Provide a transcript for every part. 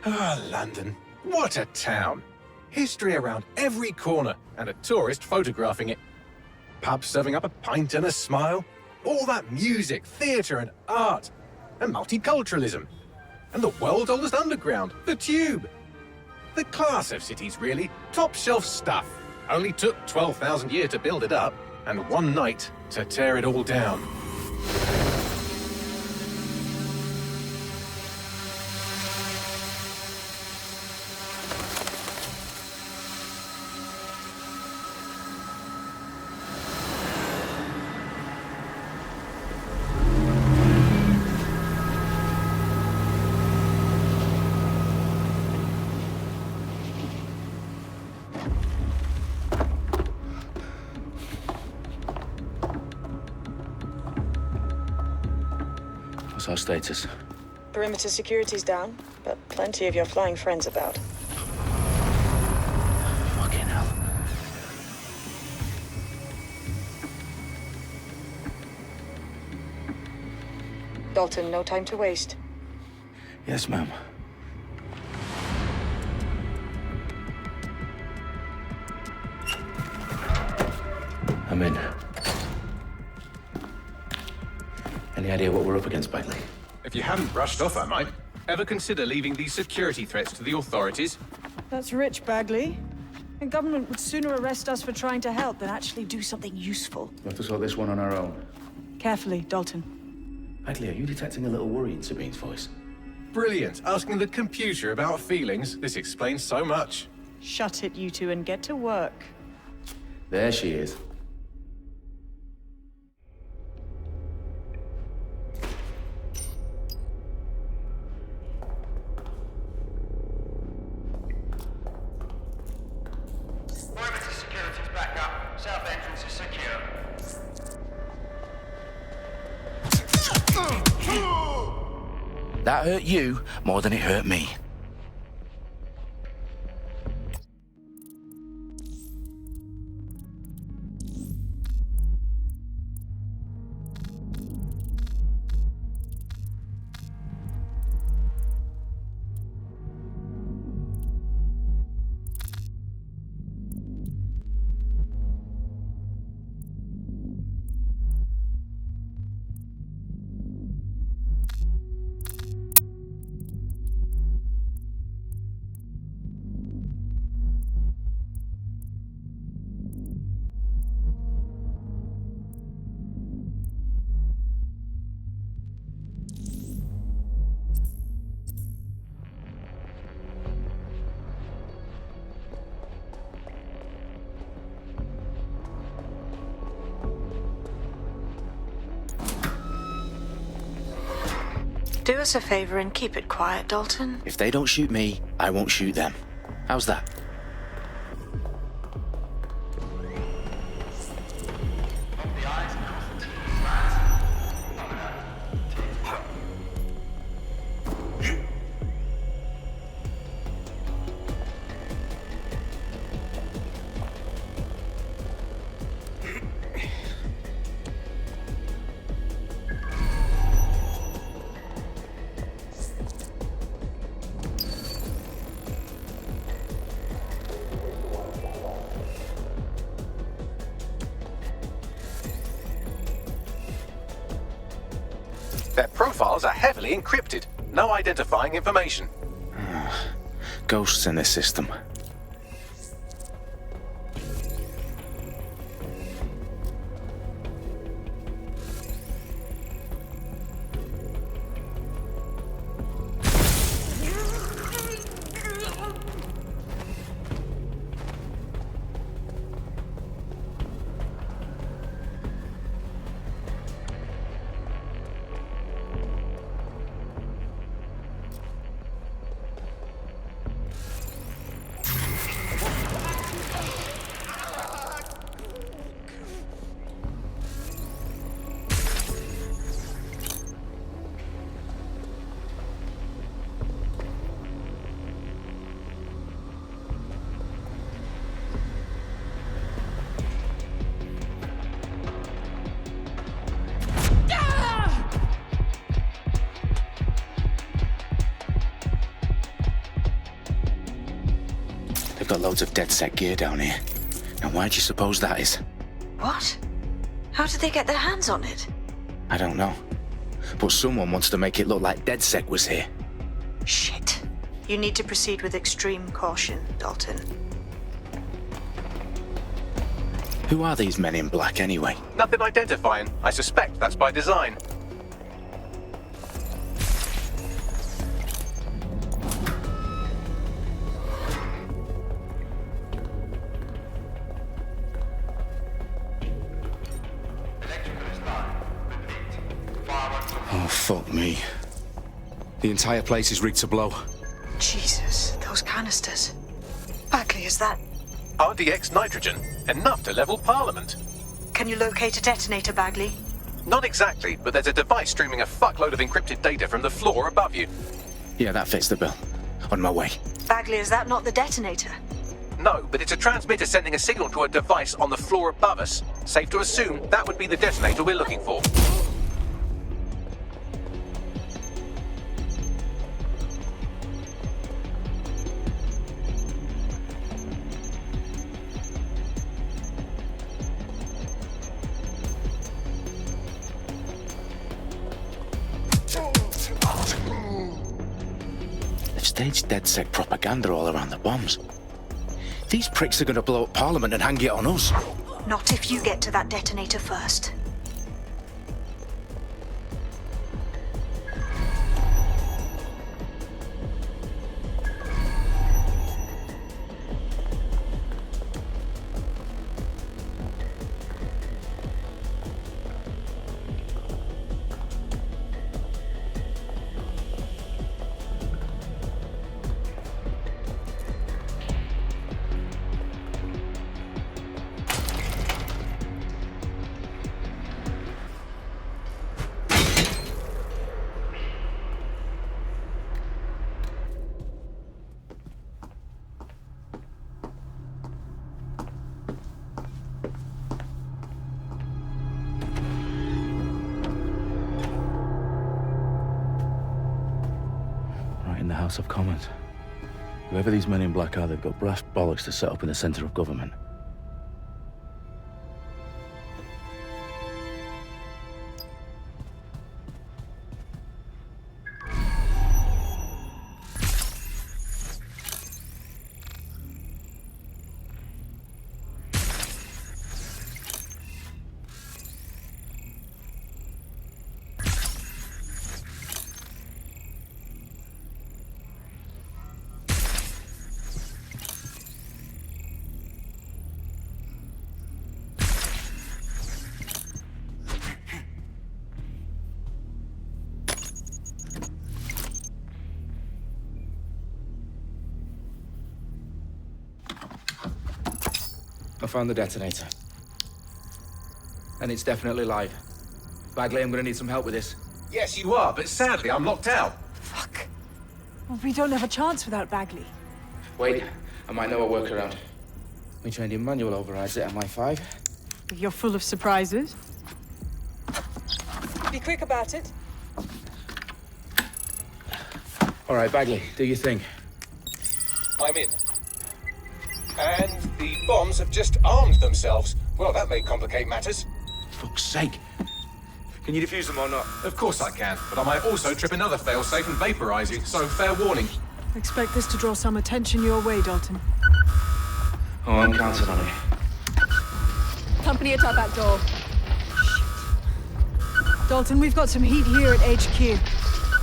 Ah, London. What a town. History around every corner, and a tourist photographing it. Pubs serving up a pint and a smile. All that music, theatre and art. And multiculturalism. And the world's oldest underground, the Tube. The class of cities, really. Top shelf stuff. Only took 12,000 years to build it up, and one night to tear it all down. What's our status? Perimeter security's down, but plenty of your flying friends about. Fucking hell. Dalton, no time to waste. Yes, ma'am. I'm in. Any idea what we're up against, Bagley? If you hadn't brushed off, I might. Ever consider leaving these security threats to the authorities? That's rich, Bagley. The government would sooner arrest us for trying to help than actually do something useful. We have to sort this one on our own. Carefully, Dalton. Bagley, are you detecting a little worry in Sabine's voice? Brilliant. Asking the computer about feelings. This explains so much. Shut it, you two, and get to work. There she is. Perimeter security's back up. South entrance is secure. That hurt you more than it hurt me. Do us a favor and keep it quiet, Dalton. If they don't shoot me, I won't shoot them. How's that? Their profiles are heavily encrypted. No identifying information. Ghosts in this system. gather loads of DedSec gear down here. And why do you suppose that is? What? How did they get their hands on it? I don't know. But someone wants to make it look like DedSec was here. Shit. You need to proceed with extreme caution, Dalton. Who are these men in black anyway? Nothing identifying. I suspect that's by design. Oh, fuck me. The entire place is rigged to blow. Jesus, those canisters. Bagley, is that... RDX nitrogen. Enough to level Parliament. Can you locate a detonator, Bagley? Not exactly, but there's a device streaming a fuckload of encrypted data from the floor above you. Yeah, that fits the bill. On my way. Bagley, is that not the detonator? No, but it's a transmitter sending a signal to a device on the floor above us. Safe to assume that would be the detonator we're looking for. Staged DedSec propaganda all around the bombs. These pricks are going to blow up Parliament and hang it on us. Not if you get to that detonator first. In the House of Commons. Whoever these men in black are, they've got brass bollocks to set up in the centre of government. I found the detonator. And it's definitely live. Bagley, I'm gonna need some help with this. Yes, you are, but sadly I'm locked out. Fuck. Well, we don't have a chance without Bagley. Wait, I might know a workaround. We trained in manual overrides at MI5. You're full of surprises. Be quick about it. All right, Bagley, do your thing. I'm in. And the bombs have just armed themselves. Well, that may complicate matters. Fuck's sake. Can you defuse them or not? Of course I can, but I might also trip another failsafe and vaporize you, so fair warning. Expect this to draw some attention your way, Dalton. Oh, I'm counting on it. Company at our back door. Shit. Dalton, we've got some heat here at HQ.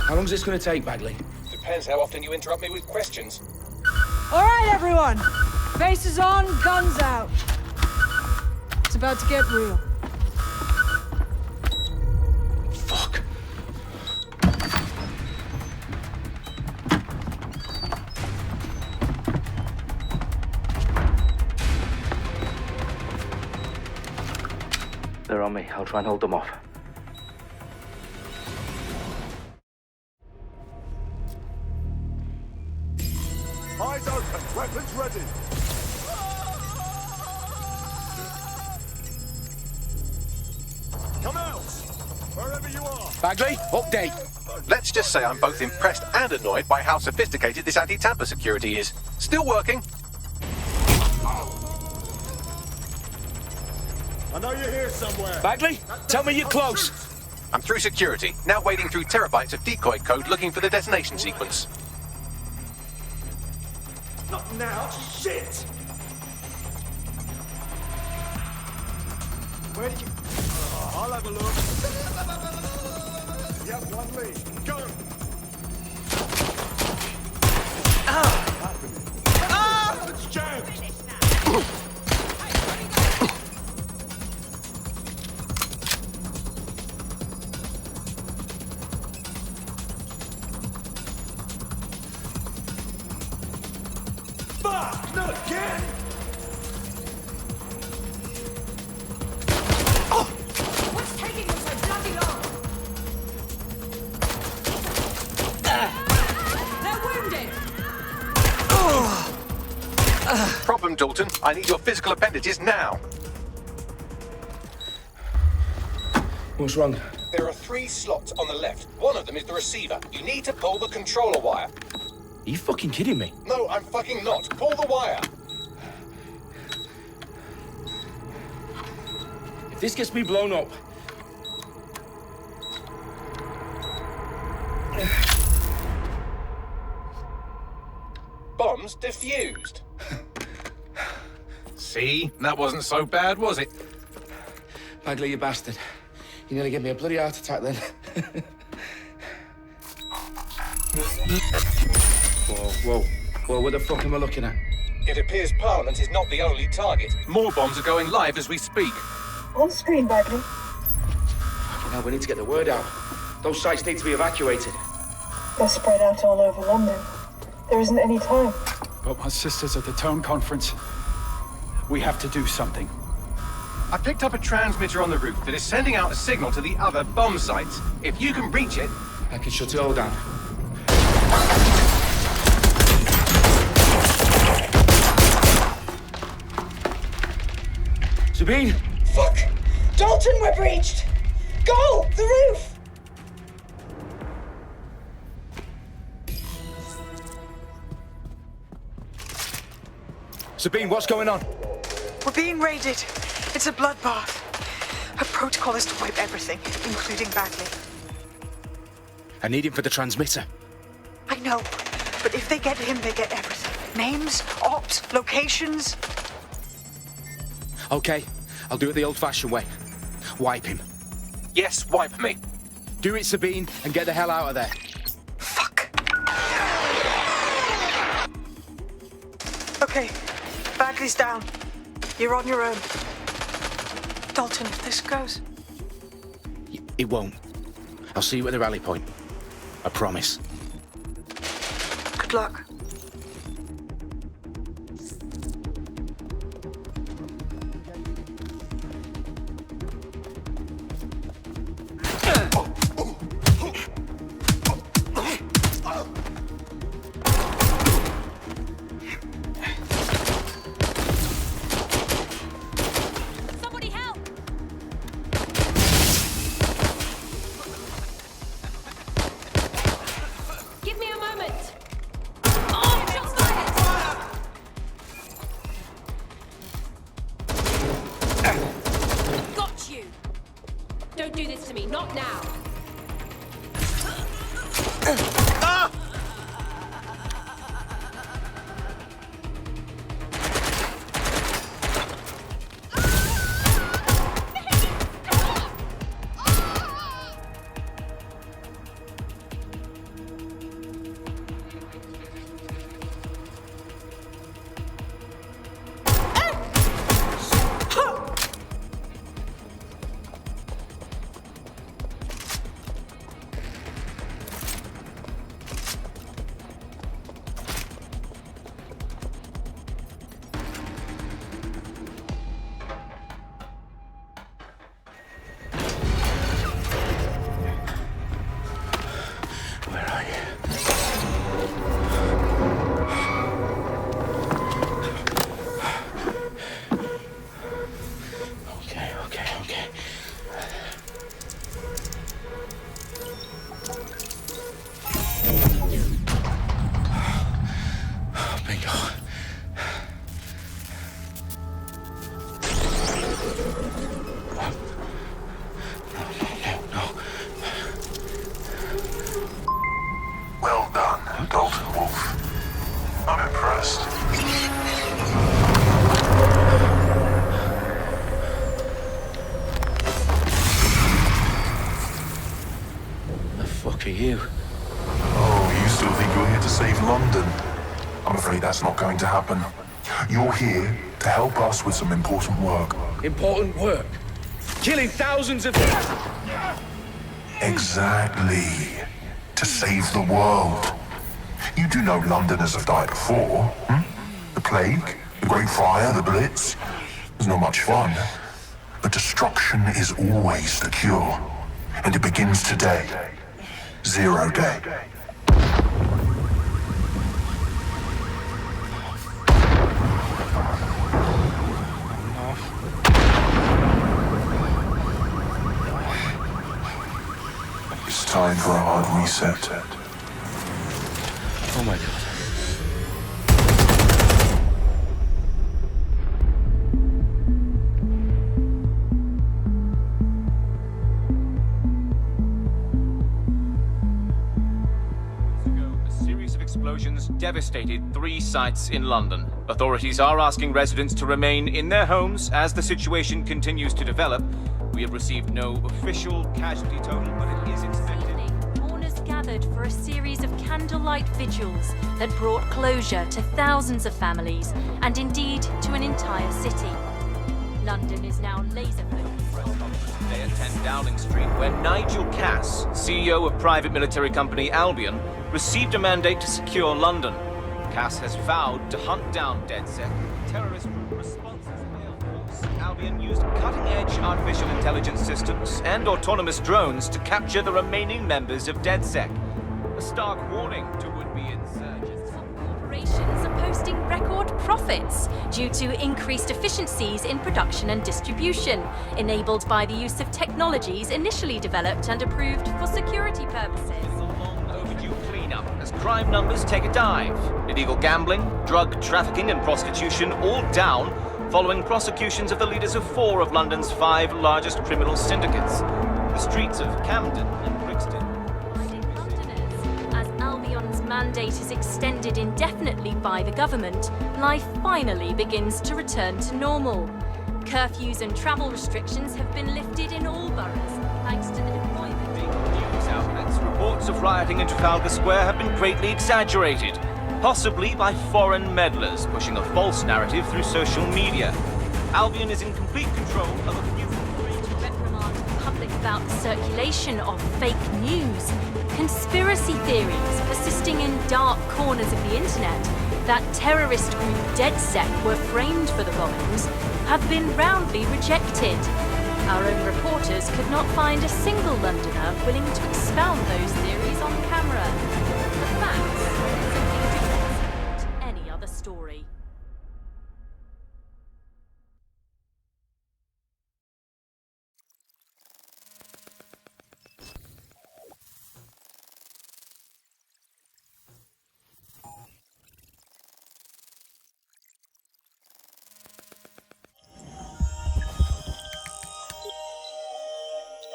How long's this gonna take, Bagley? Depends how often you interrupt me with questions. All right, everyone. Faces on, guns out. It's about to get real. Fuck. They're on me. I'll try and hold them off. Eyes open, weapons ready. Come out, wherever you are. Bagley, update. Let's just say I'm both impressed and annoyed by how sophisticated this anti-tamper security is. Still working. I know you're here somewhere. Bagley, tell me you're close. I'm through security, now wading through terabytes of decoy code looking for the detonation sequence. Not now. Shit! Where did you... I'll have a look. You have one lead. Go! It's jammed! Fuck! Not again! What's taking them so bloody long? They're wounded! Problem, Dalton. I need your physical appendages now. What's wrong? There are 3 slots on the left. One of them is the receiver. You need to pull the controller wire. Are you fucking kidding me? No, I'm fucking not. Pull the wire. If this gets me blown up... Bombs defused. See? That wasn't so bad, was it? Bagley, you bastard. You nearly gave me a bloody heart attack then. Whoa, what the fuck am I looking at? It appears Parliament is not the only target. More bombs are going live as we speak. On screen, Bagley. Now we need to get the word out. Those sites need to be evacuated. They're spread out all over London. There isn't any time. But my sister's at the tone conference. We have to do something. I picked up a transmitter on the roof that is sending out a signal to the other bomb sites. If you can reach it... I can shut it all down. Sabine! Fuck! Dalton, we're breached! Go! The roof! Sabine, what's going on? We're being raided. It's a bloodbath. Our protocol is to wipe everything, including Bagley. I need him for the transmitter. I know, but if they get him, they get everything. Names, ops, locations. Okay, I'll do it the old-fashioned way. Wipe him. Yes, wipe me. Do it, Sabine, and get the hell out of there. Fuck. Okay, Bagley's down. You're on your own. Dalton, if this goes... It won't. I'll see you at the rally point. I promise. Good luck. Somebody help! Give me a moment! Oh, shots fired! Got you! Don't do this to me, not now! going to happen. You're here to help us with some important work. Important work. Killing thousands of... Exactly. To save the world. You do know Londoners have died before, hmm? The plague, the Great Fire, the Blitz. It's not much fun. But destruction is always the cure. And it begins today. 0 day. It's time for a hard reset. Oh my God. Explosions devastated 3 sites in London. Authorities are asking residents to remain in their homes as the situation continues to develop. We have received no official casualty total, but it is expected. Mourners gathered for a series of candlelight vigils that brought closure to thousands of families and indeed to an entire city. London is now laser-focused. Today at 10 Downing Street, where Nigel Cass, CEO of private military company Albion, received a mandate to secure London. Cass has vowed to hunt down DedSec, terrorist responses in the Air Force. Albion used cutting-edge artificial intelligence systems and autonomous drones to capture the remaining members of DedSec. A stark warning to would-be insurgents. Some corporations are posting record profits due to increased efficiencies in production and distribution, enabled by the use of technologies initially developed and approved for security purposes. As crime numbers take a dive. Illegal gambling, drug trafficking and prostitution all down following prosecutions of the leaders of 4 of London's 5 largest criminal syndicates. The streets of Camden and Brixton. Londoners, as Albion's mandate is extended indefinitely by the government, life finally begins to return to normal. Curfews and travel restrictions have been lifted in all boroughs, thanks to the deployment. News outlets' reports of rioting in Trafalgar Square have been greatly exaggerated, possibly by foreign meddlers pushing a false narrative through social media. Albion is in complete control of a few... To reprimand the public about the circulation of fake news, conspiracy theories persisting in dark corners of the internet that terrorist group DedSec were framed for the bombings have been roundly rejected. Our own reporters could not find a single Londoner willing to expound those theories on camera. The facts simply do not support any other story.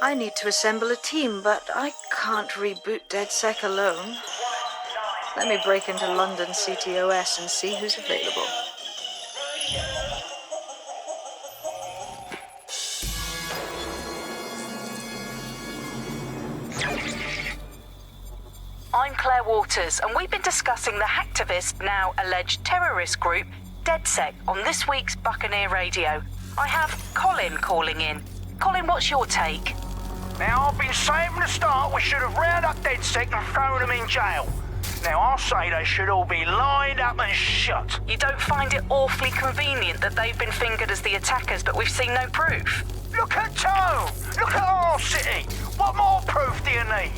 I need to assemble a team, but I can't reboot DedSec alone. Let me break into London CTOS and see who's available. I'm Claire Waters, and we've been discussing the hacktivist, now alleged terrorist group, DedSec, on this week's Buccaneer Radio. I have Colin calling in. Colin, what's your take? Now, I've been saying from the start we should have rounded up DedSec and thrown them in jail. Now, I'll say they should all be lined up and shot. You don't find it awfully convenient that they've been fingered as the attackers, but we've seen no proof? Look at Tone! Look at our city! What more proof do you need?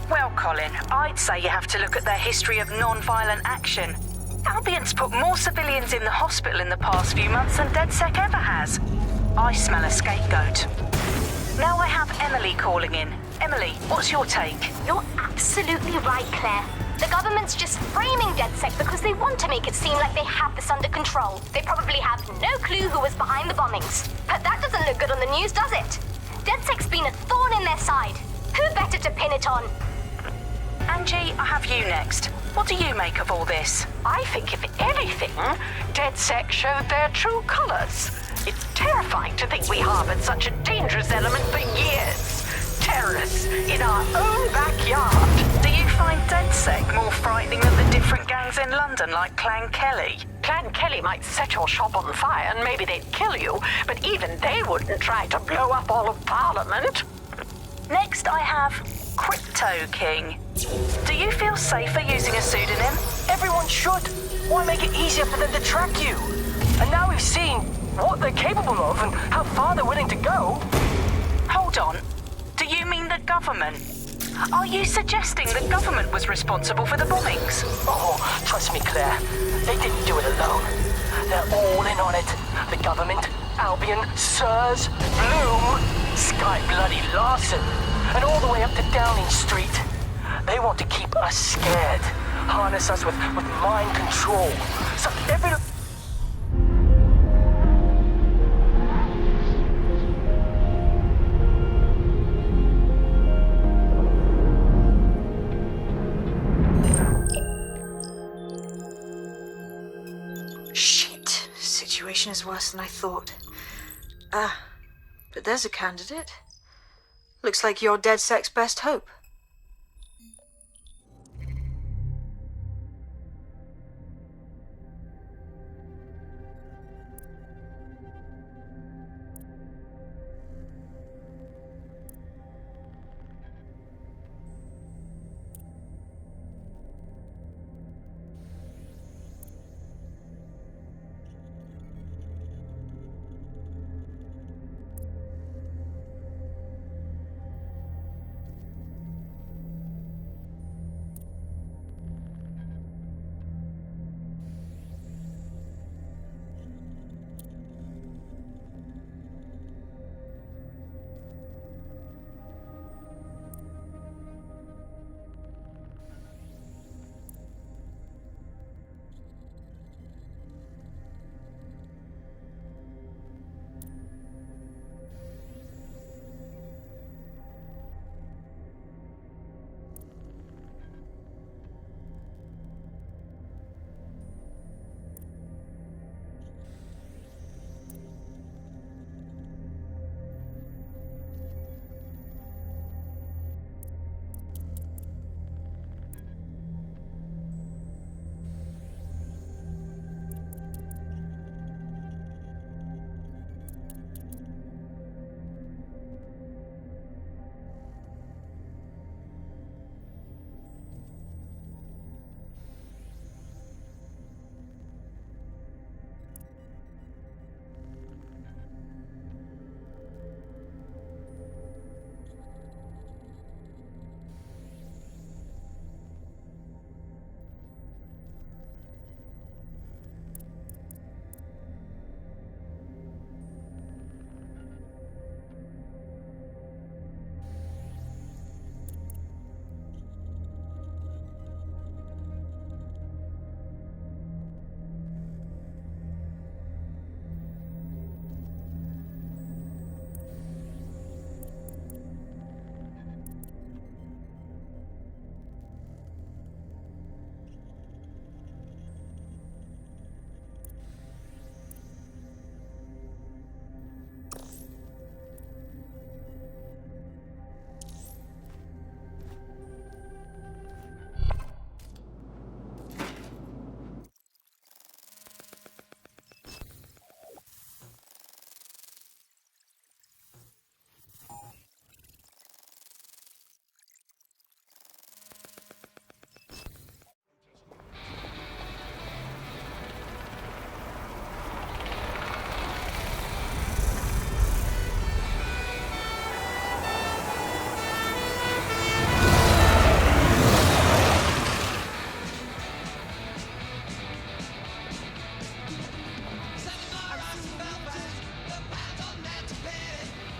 Well, Colin, I'd say you have to look at their history of non-violent action. Albion's put more civilians in the hospital in the past few months than DedSec ever has. I smell a scapegoat. Now I have Emily calling in. Emily, what's your take? You're absolutely right, Claire. The government's just framing DedSec because they want to make it seem like they have this under control. They probably have no clue who was behind the bombings. But that doesn't look good on the news, does it? DedSec's been a thorn in their side. Who better to pin it on? Angie, I have you next. What do you make of all this? I think, if anything, DedSec showed their true colors. It's terrifying to think we harbored such a dangerous element for years. Terrorists in our own backyard. Do you find DedSec more frightening than the different gangs in London like Clan Kelly? Clan Kelly might set your shop on fire and maybe they'd kill you, but even they wouldn't try to blow up all of Parliament. Next, I have Crypto King. Do you feel safer using a pseudonym? Everyone should. Why make it easier for them to track you? And now we've seen what they're capable of and how far they're willing to go. Hold on. Do you mean the government? Are you suggesting the government was responsible for the bombings? Oh, trust me, Claire. They didn't do it alone. They're all in on it. The government, Albion, Sirs, Bloom, Sky Bloody Larson, and all the way up to Downing Street. They want to keep us scared, harness us with mind control. So every... Shit. Situation is worse than I thought. But there's a candidate. Looks like you're DedSec's best hope.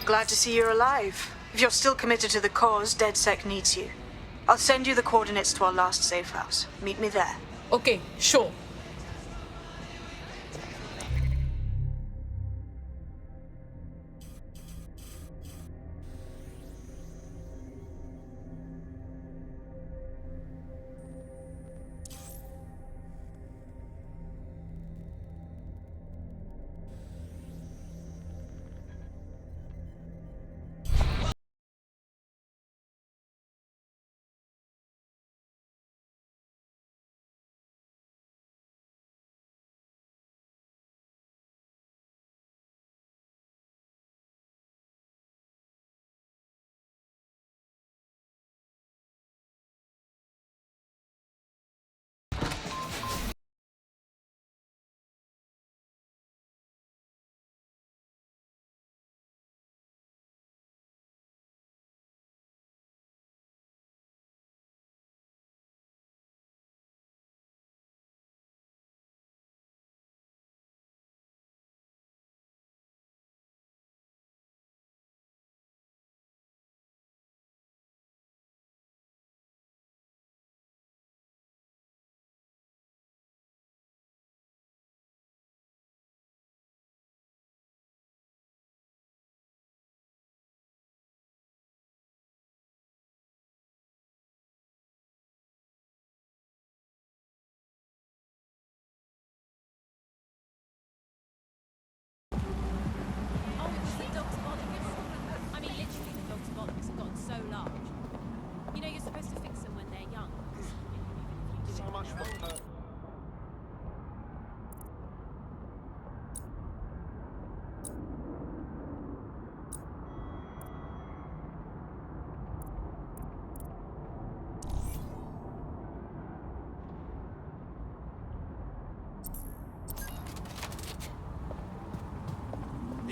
Glad to see you're alive. If you're still committed to the cause, DedSec needs you. I'll send you the coordinates to our last safe house. Meet me there. Okay, sure.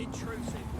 Intrusive.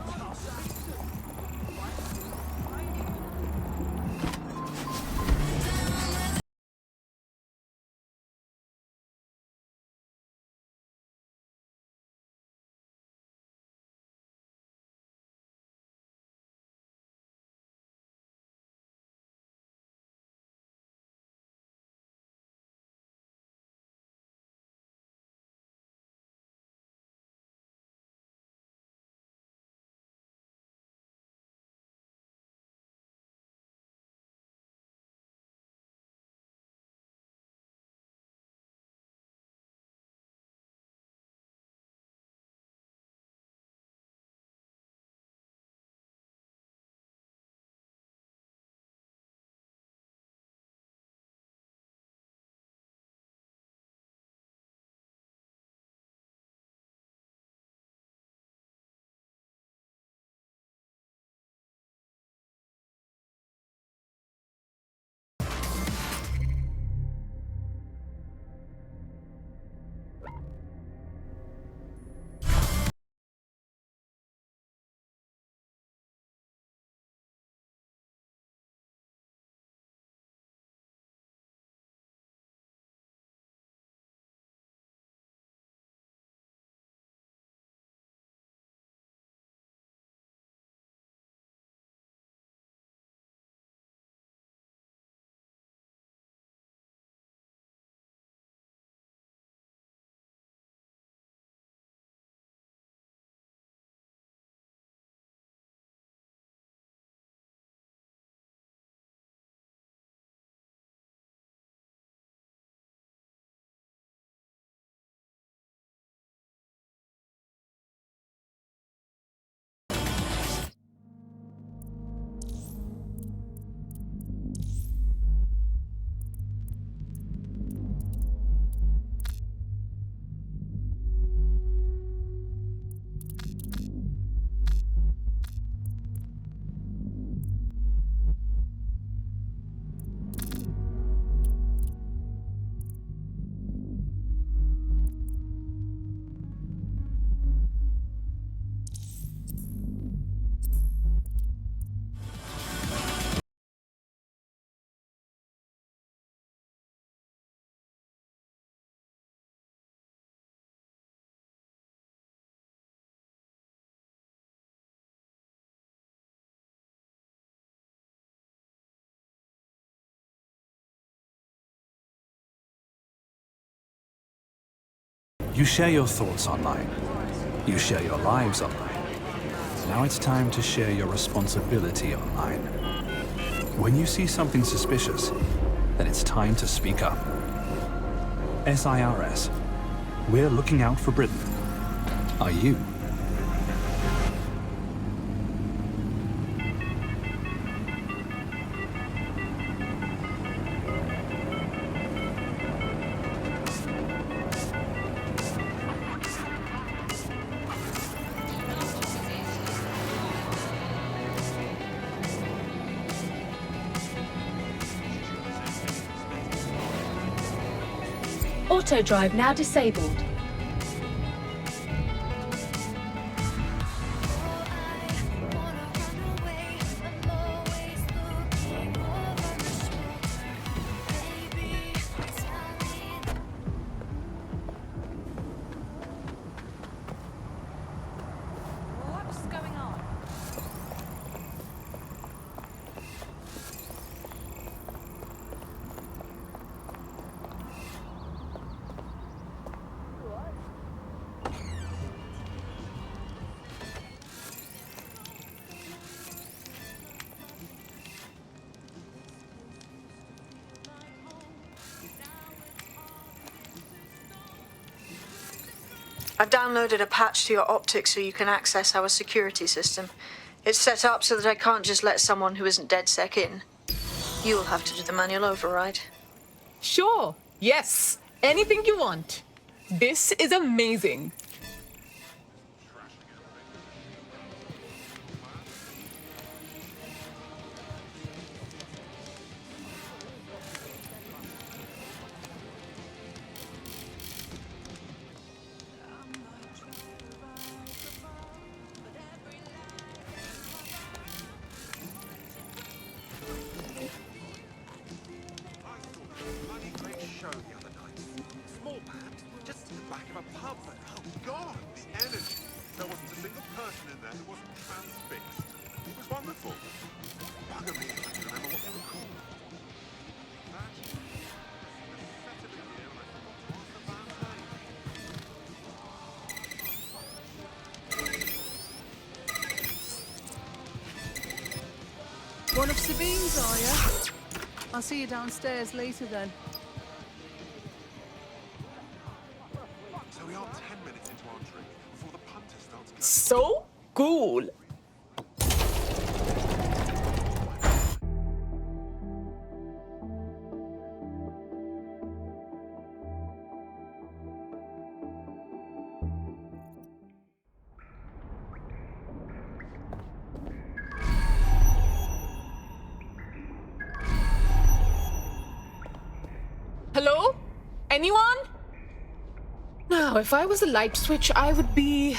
You share your thoughts online. You share your lives online. Now it's time to share your responsibility online. When you see something suspicious, then it's time to speak up. SIRS. We're looking out for Britain. Are you? Auto drive now disabled. What's going on? I've downloaded a patch to your optics so you can access our security system. It's set up so that I can't just let someone who isn't DedSec in. You'll have to do the manual override. Sure. Yes. Anything you want. This is amazing. there who wasn't transfixed. It was wonderful. Bugger me if I can remember what they were called. That is the set of the year, and I forgot to ask the band's name. One of Sabine's, are you? I'll see you downstairs later then. So we are 10 minutes into our trip before the punter starts. So cool. Hello? Anyone? Now, if I was a light switch, I would be...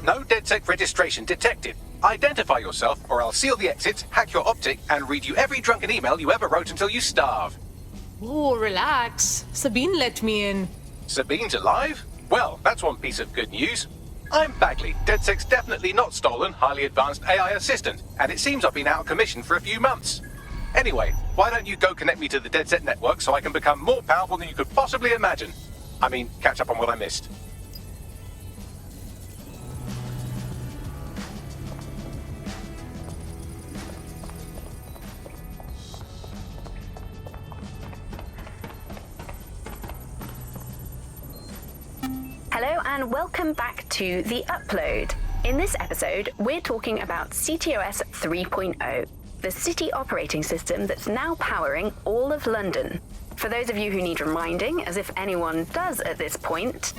No DedSec registration detected. Identify yourself, or I'll seal the exits, hack your optic, and read you every drunken email you ever wrote until you starve. Oh, relax. Sabine let me in. Sabine's alive? Well, that's one piece of good news. I'm Bagley, DedSec's definitely not stolen, highly advanced AI assistant, and it seems I've been out of commission for a few months. Anyway, why don't you go connect me to the DedSec network so I can become more powerful than you could possibly imagine? I mean, catch up on what I missed. Hello and welcome back to The Upload. In this episode, we're talking about CTOS 3.0, the city operating system that's now powering all of London. For those of you who need reminding, as if anyone does at this point,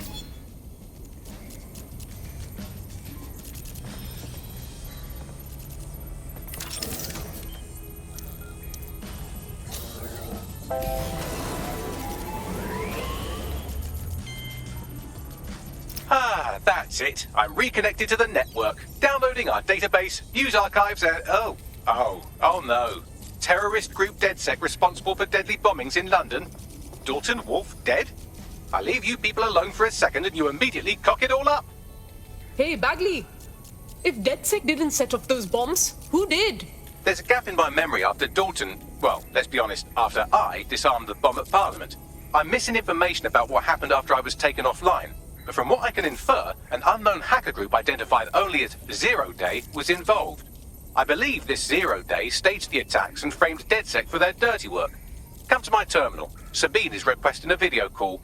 That's it. I'm reconnected to the network, downloading our database, news archives, and oh no. Terrorist group DedSec responsible for deadly bombings in London. Dalton Wolf dead? I leave you people alone for a second and you immediately cock it all up. Hey, Bagley. If DedSec didn't set off those bombs, who did? There's a gap in my memory after Dalton, well, let's be honest, after I disarmed the bomb at Parliament. I'm missing information about what happened after I was taken offline. But from what I can infer, an unknown hacker group identified only as Zero Day was involved. I believe this Zero Day staged the attacks and framed DedSec for their dirty work. Come to my terminal. Sabine is requesting a video call.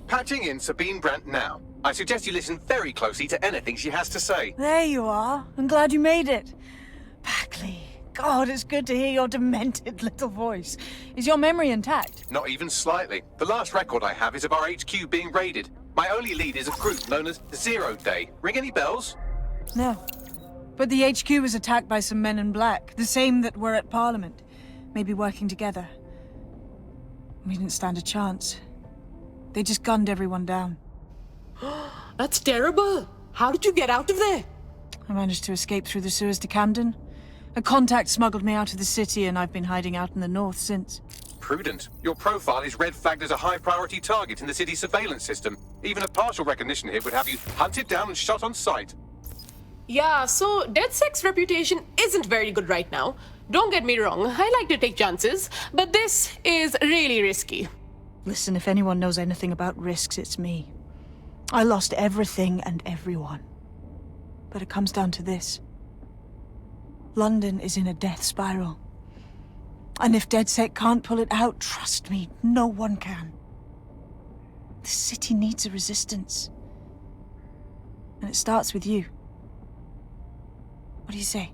Patching in Sabine Brandt now. I suggest you listen very closely to anything she has to say. There you are. I'm glad you made it. Bagley. God, it's good to hear your demented little voice. Is your memory intact? Not even slightly. The last record I have is of our HQ being raided. My only lead is a group known as Zero Day. Ring any bells? No. But the HQ was attacked by some men in black, the same that were at Parliament. Maybe working together. We didn't stand a chance. They just gunned everyone down. That's terrible. How did you get out of there? I managed to escape through the sewers to Camden. A contact smuggled me out of the city, and I've been hiding out in the north since. Prudent. Your profile is red flagged as a high-priority target in the city's surveillance system. Even a partial recognition hit would have you hunted down and shot on sight. Yeah, so DedSec's reputation isn't very good right now. Don't get me wrong, I like to take chances, but this is really risky. Listen, if anyone knows anything about risks, it's me. I lost everything and everyone. But it comes down to this. London is in a death spiral. And if DedSec can't pull it out, trust me, no one can. The city needs a resistance. And it starts with you. What do you say?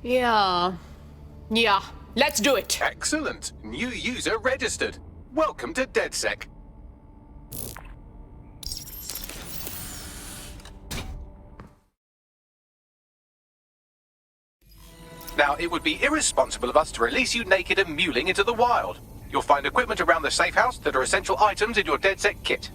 Yeah, let's do it. Excellent. New user registered. Welcome to DedSec. Now, it would be irresponsible of us to release you naked and mewling into the wild. You'll find equipment around the safe house that are essential items in your DedSec kit.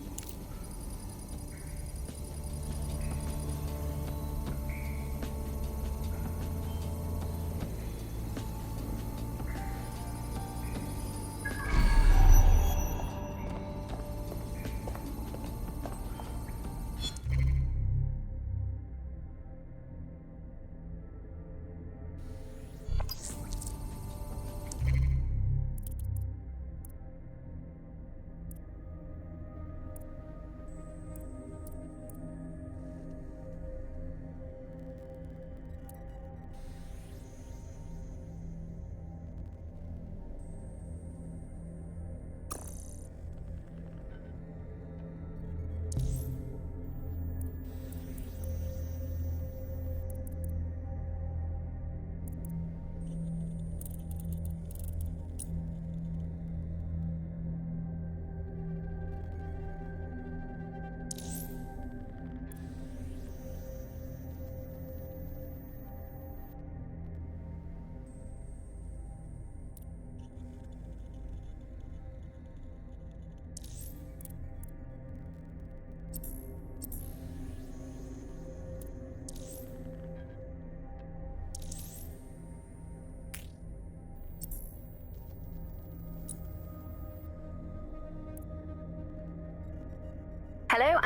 Hello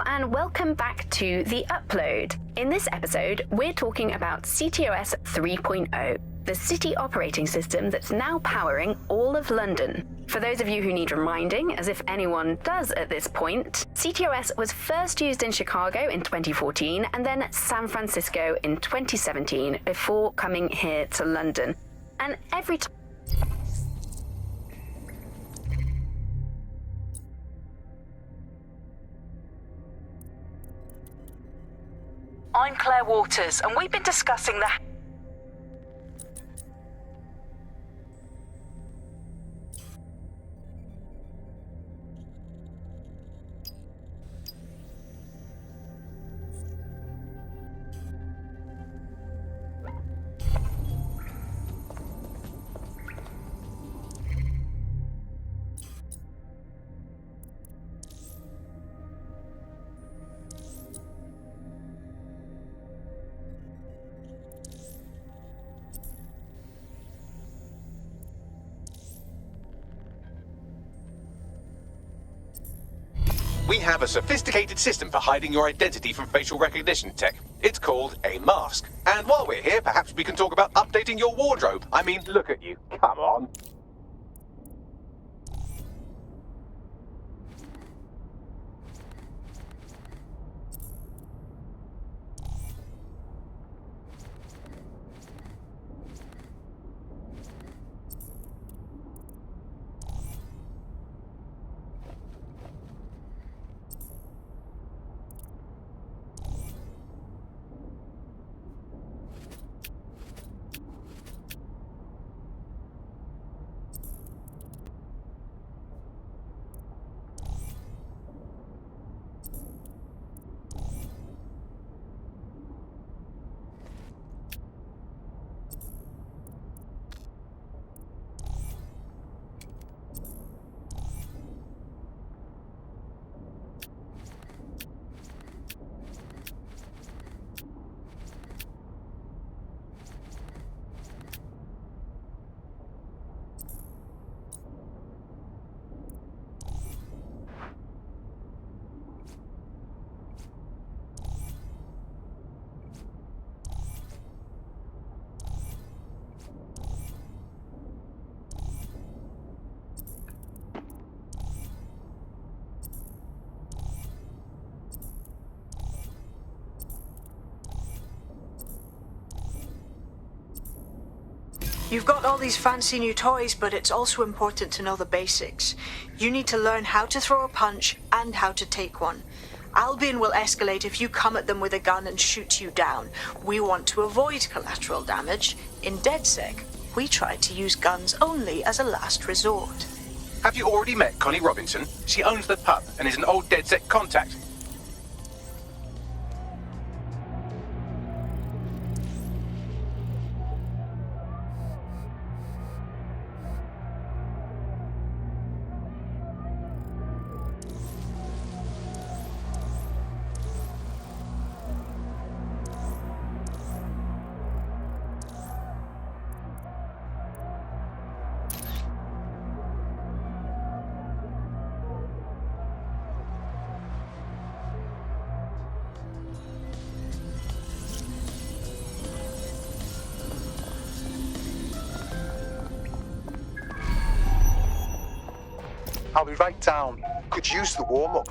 and welcome back to the upload. In this episode, we're talking about CTOS 3.0, the city operating system that's now powering all of London. For those of you who need reminding, as if anyone does at this point, CTOS was first used in Chicago in 2014 and then San Francisco in 2017 before coming here to London. And every time I'm Claire Waters, and we've been discussing the... We have a sophisticated system for hiding your identity from facial recognition tech. It's called a mask. And while we're here, perhaps we can talk about updating your wardrobe. I mean, look at you. Come on. You've got all these fancy new toys, but it's also important to know the basics. You need to learn how to throw a punch and how to take one. Albion will escalate if you come at them with a gun and shoot you down. We want to avoid collateral damage. In DedSec, we try to use guns only as a last resort. Have you already met Connie Robinson? She owns the pub and is an old DedSec contact. I'll be right down. Could use the warm-up.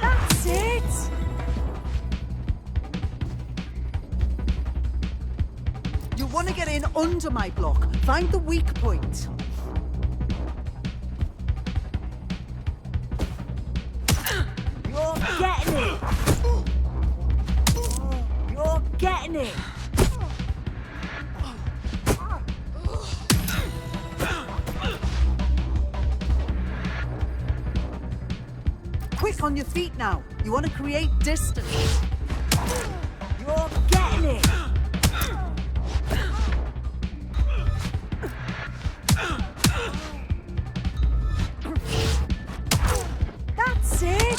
That's it! You want to get in under my block. Find the weak point. You're getting it! You're getting it! Quick on your feet now. You want to create distance. You're getting it! That's it!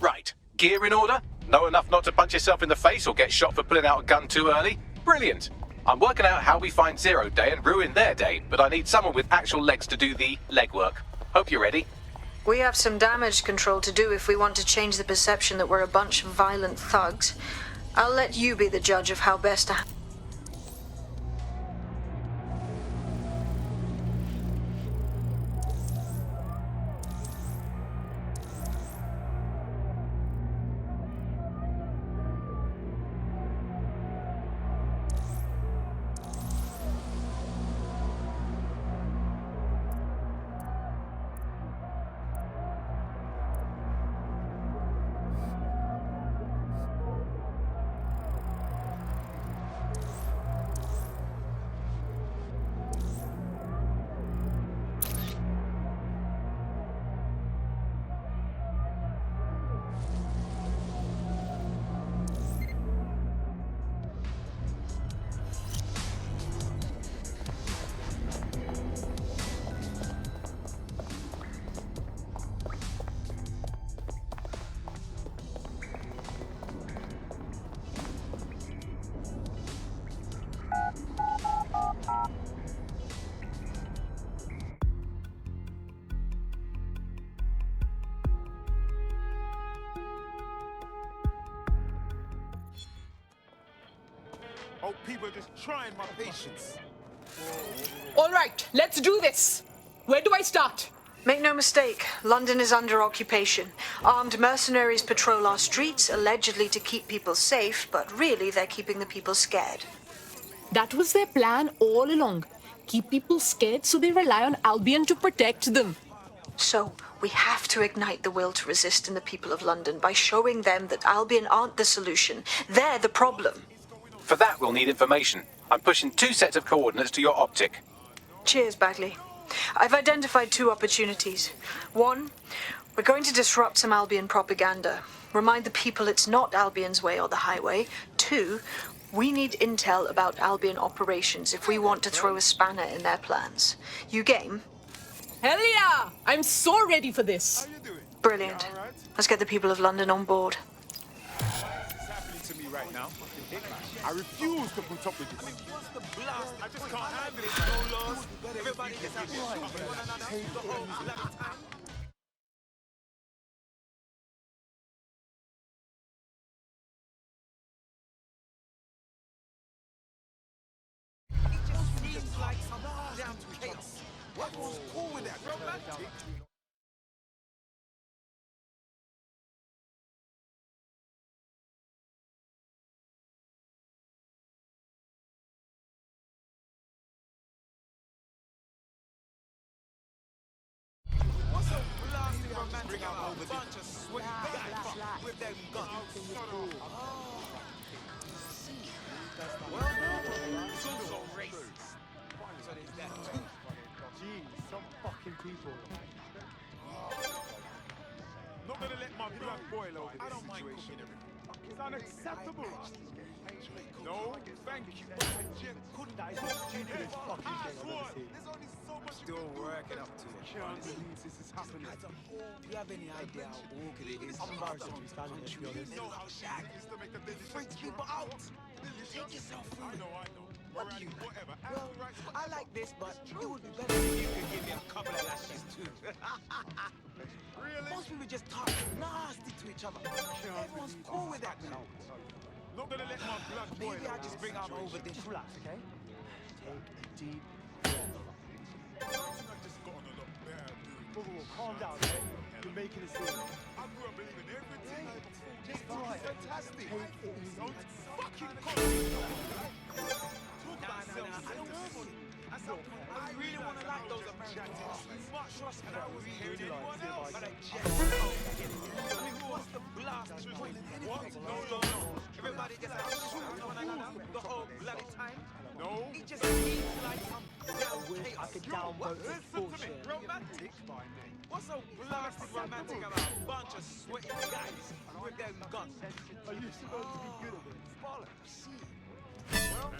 Right. Gear in order? Know enough not to punch yourself in the face or get shot for pulling out a gun too early? Brilliant. I'm working out how we find Zero Day and ruin their day, but I need someone with actual legs to do the legwork. Hope you're ready. We have some damage control to do if we want to change the perception that we're a bunch of violent thugs. I'll let you be the judge of how best to... Oh, people are just trying my patience. All right, let's do this. Where do I start? Make no mistake, London is under occupation. Armed mercenaries patrol our streets, allegedly to keep people safe, but really they're keeping the people scared. That was their plan all along. Keep people scared so they rely on Albion to protect them. So, we have to ignite the will to resist in the people of London by showing them that Albion aren't the solution. They're the problem. For that, we'll need information. I'm pushing 2 sets of coordinates to your optic. Cheers, Bagley. I've identified 2 opportunities. 1, we're going to disrupt some Albion propaganda. Remind the people it's not Albion's way or the highway. 2, we need intel about Albion operations if we want to throw a spanner in their plans. You game? Hell yeah! I'm so ready for this. Brilliant. Let's get the people of London on board. What's happening to me right now? I refuse to put up with this. What's the blast? I just can't handle it. No laws. Everybody gets out of It just seems like some damn chaos. What was cool with that? Romantic? What's so blasting romantic about a bunch of sweaty guys with them guns? Well, it's also racist. So there's that too. Jeez, some fucking people. Not gonna let my blood boil over this situation. It's unacceptable. No, thank you. Couldn't I just genuine fucking thing I've ever seen? There's only so much still working up to it. Can't believe this is happening. Do you have any idea how awkward it is? I'm embarrassed to be standing here, to be honest. You know how Shaq used to make the village freak people out. Take yourself through. I know. What do you? Whatever. Well, I like this, but it would be better if you could give me a couple of lashes too. Really? Most people just talk nasty to each other. Everyone's cool with that now. Not gonna let my blood boil. Maybe I just bring up over this. Just relax, okay? Take a deep breath. I just got on a lot better, dude. Whoa, calm down, okay? You're making a scene. I grew up believing everything. Just right. Fantastic. Take it easy. Don't fucking call me. Talk about self-esteem. I really want to like those Americans. Trust me, I was hearing anyone else. But I what's the blast point in anything? No. Everybody gets out of shoot with one another the whole bloody time. No. It just seems like some damn chaos. Listen to me, romantic. What's so blasted romantic about a bunch of sweaty guys with them guns? Are you supposed to be good at it? Bollocks. Well,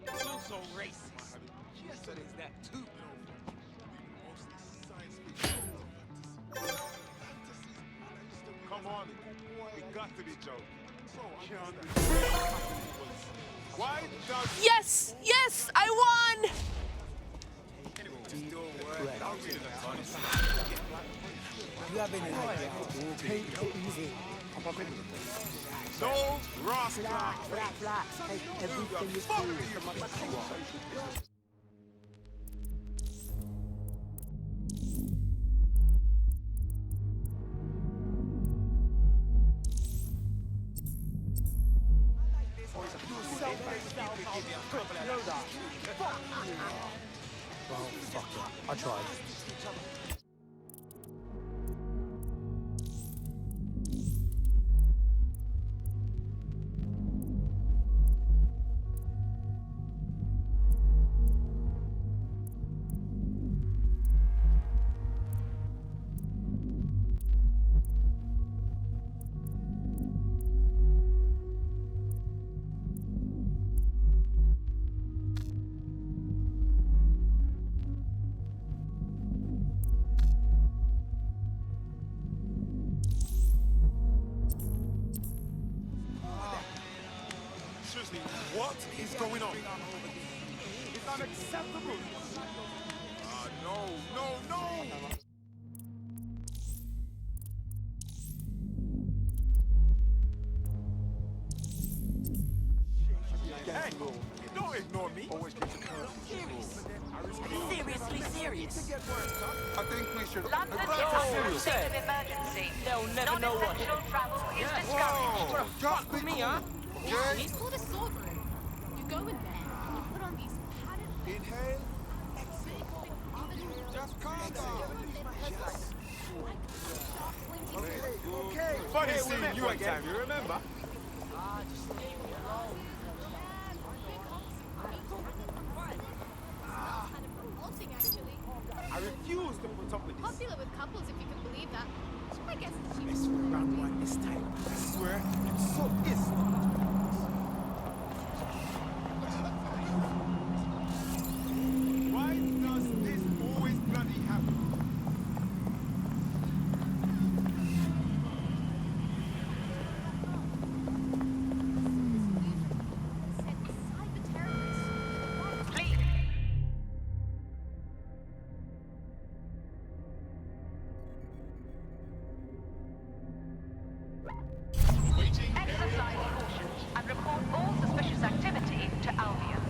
it's also racist. Yes, so there's that too. Come on, we got to be joking. Why does... Yes, I won! You have any idea how to take it easy? No, Ross, flat. Take everything you do. Well, fuck it. I tried. What is going on? It's unacceptable. No. Hey, don't ignore me. Seriously serious. I think we should... London is under a state of emergency. They'll never know what. Non-essential travel is discouraged. Fuck with me, huh? It's called a sword room. You go in there and you put on these padded... Inhale. Funny seeing you again, you remember? I refuse to put up with this. Popular with couples, if you can believe that. I guess it's I swear round one this time. I swear I'm so pissed. Why does this always bloody happen? Exercise caution and report all suspicious activity to Albion.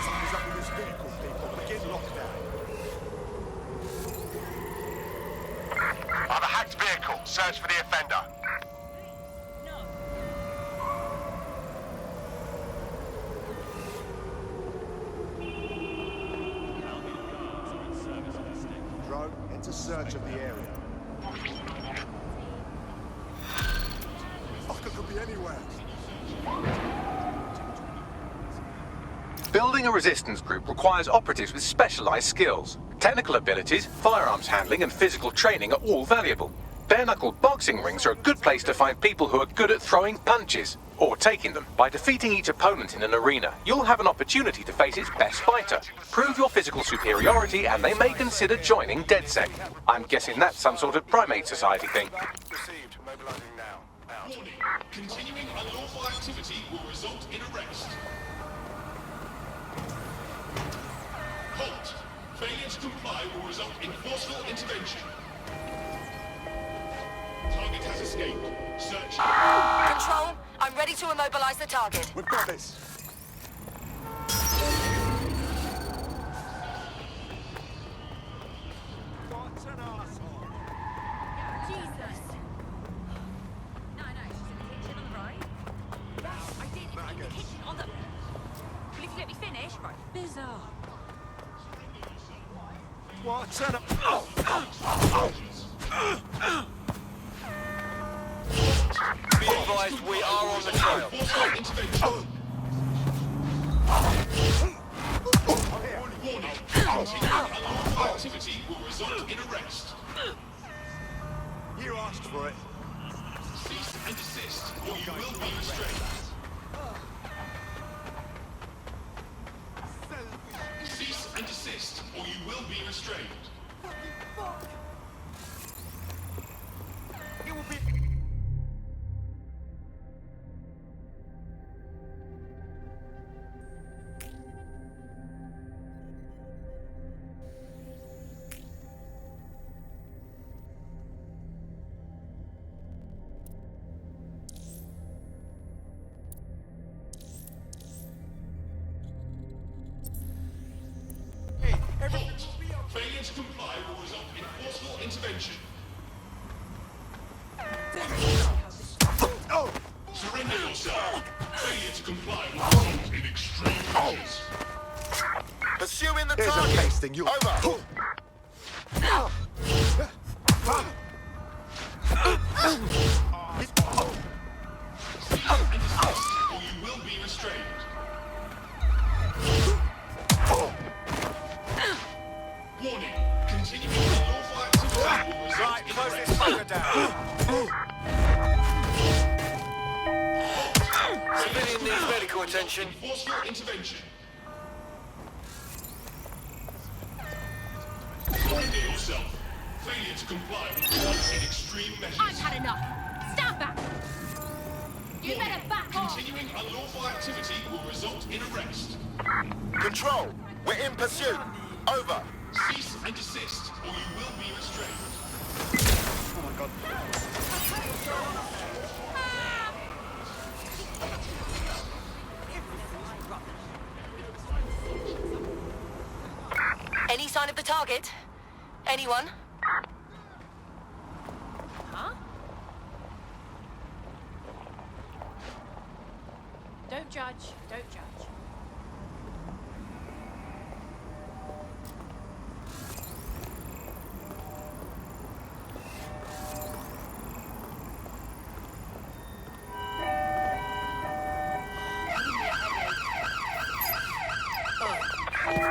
Something's up with this vehicle, people. Begin lockdown. I've a hacked vehicle. Search for the offender. Drone, enter search of the area. Fucker could be anywhere. Building a resistance group requires operatives with specialized skills. Technical abilities, firearms handling, and physical training are all valuable. Bare-knuckle boxing rings are a good place to find people who are good at throwing punches, or taking them. By defeating each opponent in an arena, you'll have an opportunity to face its best fighter. Prove your physical superiority and they may consider joining DedSec. I'm guessing that's some sort of primate society thing. Received. Mobilizing now. Out. Warning. Continuing unlawful activity will result in arrest. Halt. Failure to comply will result in forceful intervention. Target has escaped. Search. Control, I'm ready to immobilize the target. We've got this. What's an arsehole? Jesus. No, she's in the kitchen on the right. Yes, I did. In the kitchen on the... Will you let me finish? Right. Bizarre. What's an... Be advised, we are on the trail. Forceful intervention. Warning. Continuing unlawful activity will result in arrest. You asked for it. Cease and desist, or you will be restrained. Cease and desist, or you will be restrained. It will be... Halt. Failure to comply will result in forceful intervention. Surrender yourself. Failure to comply will result in extreme measures. Pursuing the Here's a target. pasting you... Over. Or you will be restrained. Warning. Continuing unlawful activity will result in Close arrest. this fucker down. Civilian needs medical attention. Forceful intervention. Surrender yourself. Failure to comply will result in extreme measures. I've had enough. Stand back. You better back off. Continuing unlawful activity will result in arrest. Control. We're in pursuit. Over. Cease and desist, or you will be restrained. Oh my god. Any sign of the target? Anyone? Huh? judge. Don't judge.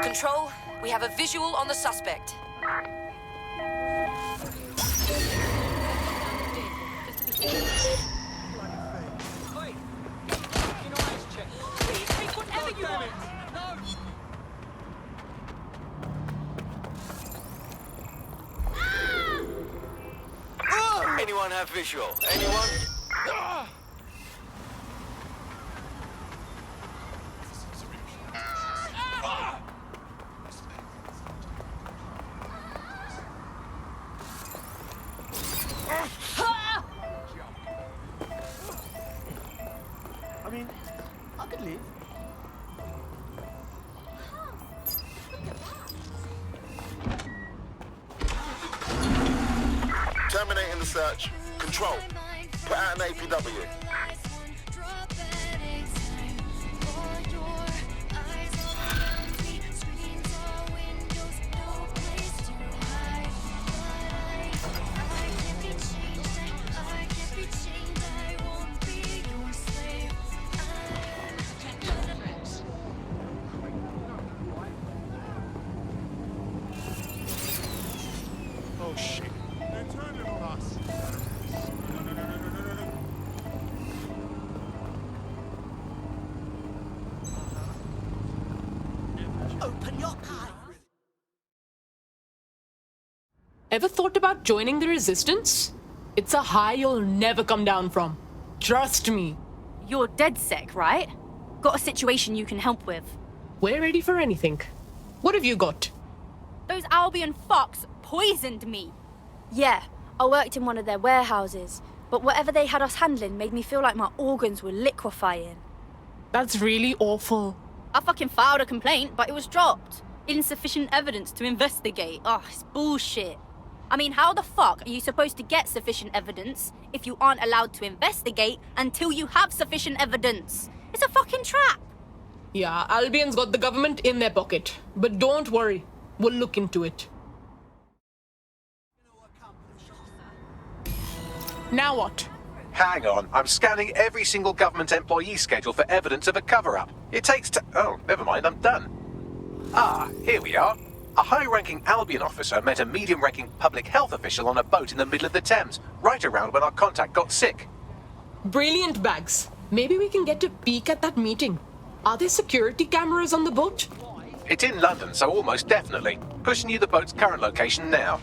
Control, we have a visual on the suspect. Anyone have visual? Anyone? I mean, I could leave. Terminating the search. Control. Put out an APW. Oh shit. They're turning on us. Open your eyes. Ever thought about joining the resistance? It's a high you'll never come down from. Trust me. You're DedSec, right? Got a situation you can help with. We're ready for anything. What have you got? Those Albion fucks poisoned me. Yeah, I worked in one of their warehouses, but whatever they had us handling made me feel like my organs were liquefying. That's really awful. I fucking filed a complaint, but it was dropped. Insufficient evidence to investigate. Oh, it's bullshit. I mean, how the fuck are you supposed to get sufficient evidence if you aren't allowed to investigate until you have sufficient evidence? It's a fucking trap. Yeah, Albion's got the government in their pocket. But don't worry, we'll look into it. Now what? Hang on, I'm scanning every single government employee schedule for evidence of a cover-up. It takes oh, never mind, I'm done. Ah, here we are. A high-ranking Albion officer met a medium-ranking public health official on a boat in the middle of the Thames, right around when our contact got sick. Brilliant, Bags. Maybe we can get a peek at that meeting. Are there security cameras on the boat? It's in London, so almost definitely. Pushing you the boat's current location now.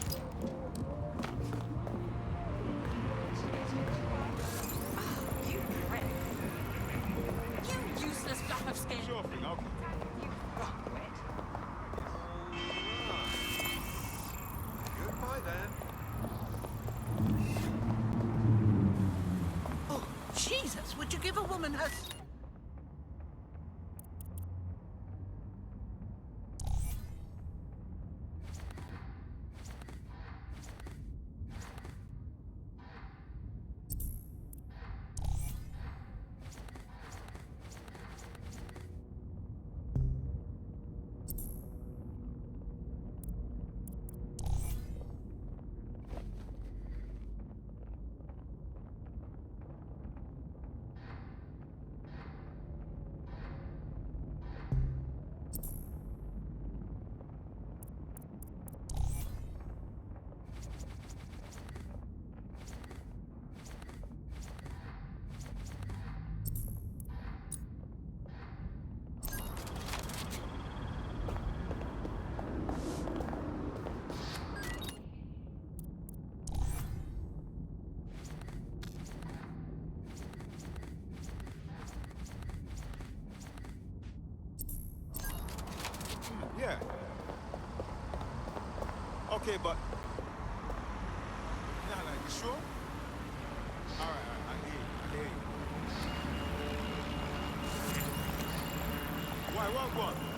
Oh, Jesus, would you give a woman her... Yeah. Okay, but... Nah, you sure? Alright, I hear you. Why, what?